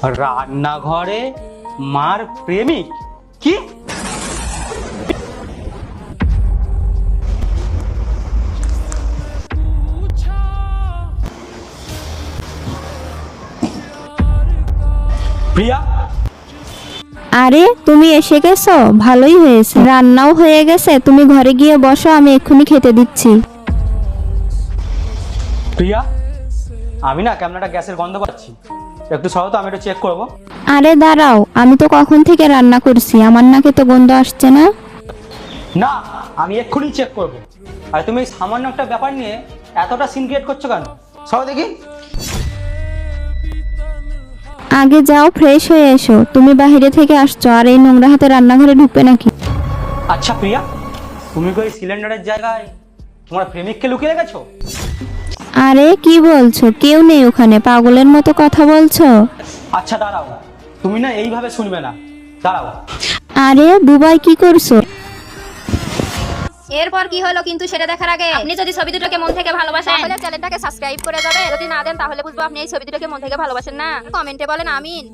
রান্নাঘরে মার প্রেমিক? কি? প্রিয়া, আরে তুমি এসে গেছো, ভালোই হয়েছে। রান্নাও হয়ে গেছে, তুমি ঘরে গিয়ে বসো, আমি এক্ষুনি খেতে দিচ্ছি। প্রিয়া, আমি না কেমন একটা গ্যাসের গন্ধ পাচ্ছি, একটু সরো তো, আমি একটু চেক করবো। আরে দাঁড়াও, আমি তো কখন থেকে রান্না করছি, আমার নাকে তো গন্ধ আসছে না। না, আমি এক্ষুনি চেক করবো। আর তুমি এই সামান্য একটা ব্যাপার নিয়ে এতটা সিন ক্রিয়েট করছো কেন? সরো দেখি। আগে যাও, ফ্রেশ হয়ে এসো। তুমি বাইরে থেকে আসছো আর এই নোংরা হাতে রান্নাঘরে ঢুকবে নাকি? আচ্ছা প্রিয়া, তুমি কি ওই সিলিন্ডারের জায়গায় তোমার প্রেমিককে লুকিয়ে রেখেছো? আরে কি বলছো? কেউ নেই ওখানে, পাগলের মতো কথা বলছো। আচ্ছা দাঁড়াও, তুমি না এইভাবে শুনবে না, দাঁড়াও। আরে বুবাই, কি করছো? এরপর কি হলো কিন্তু সেটা দেখার আগে আপনি যদি ছবি দুটোকে মন থেকে ভালোবাসেন তাহলে চ্যানেলটাকে সাবস্ক্রাইব করে যাবেন। যদি না দেন তাহলে বুঝবো আপনি এই ছবি দুটোকে মন থেকে ভালোবাসেন না। কমেন্টে বলেন আমিন।